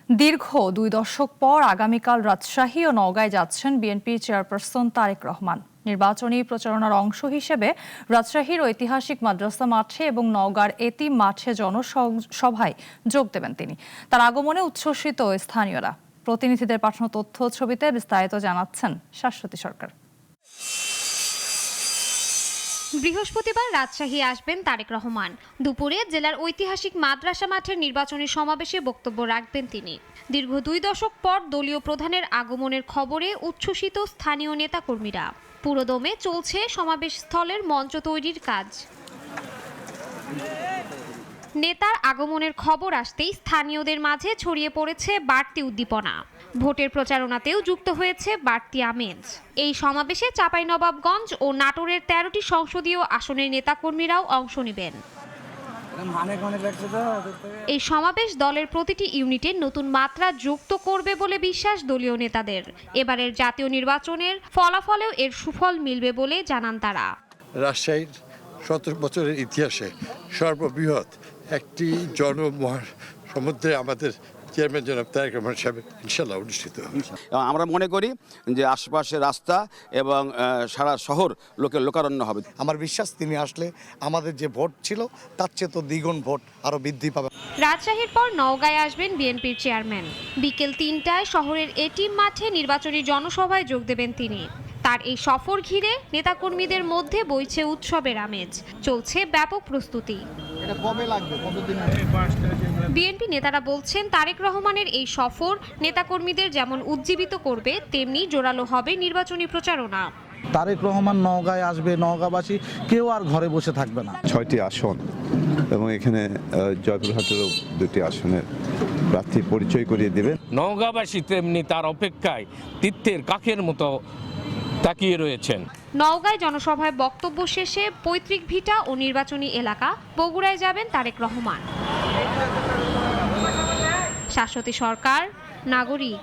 দীর্ঘ 2 দশক পর আগামীকাল রাজশাহী ও নওগাঁয় যাচ্ছেন বিএনপি চেয়ারপারসন তারেক রহমান। নির্বাচনী প্রচারণার অংশ হিসেবে রাজশাহীর ঐতিহাসিক মাদ্রাসা মাঠে এবং নওগাঁর এতিম মাঠে জনসভায় যোগ দেবেন তিনি। তার আগমনে উচ্ছ্বসিত স্থানীয়রা। প্রতিনিধিদের পাঠানো তথ্য ছবিতে বিস্তারিত জানাচ্ছেন শাশ্বতী সরকার। বৃহস্পতিবার রাজশাহী আসবেন তারেক রহমান। দুপুরে জেলার ঐতিহাসিক মাদ্রাসা মাঠের নির্বাচনী সমাবেশে বক্তব্য রাখবেন তিনি। দীর্ঘ 2 দশক পর দলীয় প্রধানের আগমনের খবরে উচ্ছ্বসিত স্থানীয় নেতাকর্মীরা। পুরোদমে চলছে সমাবেশ স্থলের মঞ্চ তৈরির কাজ। নেতার আগমনের খবর আসতেই স্থানীয়দের মাঝে ছড়িয়ে পড়েছে বাড়তি উদ্দীপনা। ভোটের প্রচারণাতেও যুক্ত হয়েছে বাড়তি আমেজ। এই সমাবেশে চাঁপাইনবাবগঞ্জ ও নাটোরের 13টি সংসদীয় আসনের নেতাকর্মীরাও অংশ নেবেন। এই সমাবেশ দলের প্রতিটি ইউনিটে নতুন মাত্রা যুক্ত করবে বলে বিশ্বাস দলীয় নেতাদের। এবারের জাতীয় নির্বাচনের ফলাফলেও এর সুফল মিলবে বলে জানান তারা। রাজশাহীর 17 বছরের ইতিহাসে সর্ববৃহৎ একটি জনসমুদ্রে আমাদের চেয়ারম্যান জনাব তারেক রহমান সাহেব ইনশাল্লাহ অনুষ্ঠিত হবে। আমরা মনে করি যে আশেপাশের রাস্তা এবং সারা শহর লোকারণ্য হবে। আমার বিশ্বাস তিনি আসলে আমাদের যে ভোট ছিল তার চেয়ে তো দ্বিগুণ ভোট আরো বৃদ্ধি পাবে। রাজশাহীর পর নওগাঁয় আসবেন বিএনপির চেয়ারম্যান। বিকেল 3টায় শহরের এটিএম মাঠে নির্বাচনী জনসভায় যোগ দেবেন তিনি। তার এই সফর ঘিরে নেতাকর্মীদের মধ্যে বইছে উৎসবের আমেজ। চলছে ব্যাপক প্রস্তুতি। বিএনপি নেতারা বলছেন তারেক রহমানের এই সফর নেতাকর্মীদের যেমন উজ্জীবিত করবে তেমনি জোরালো হবে নির্বাচনী প্রচারণা। তারেক রহমান নওগাঁয় আসবে, নওগাঁবাসী কেউ আর ঘরে বসে থাকবে না। 6টি আসন এবং এখানে জয়পুরহাটেরও 2টি আসনের প্রার্থী পরিচয় করিয়ে দেবেন। নওগাঁবাসী তেমনি তার অপেক্ষায় তীর্থের কাকের মতো তাকিয়ে রয়েছেন। নওগাঁয় জনসভায় বক্তব্য শেষে পৈতৃক ভিটা ও নির্বাচনী এলাকা বগুড়ায় যাবেন তারেক রহমান। শাশ্বতী সরকার, নাগরিক।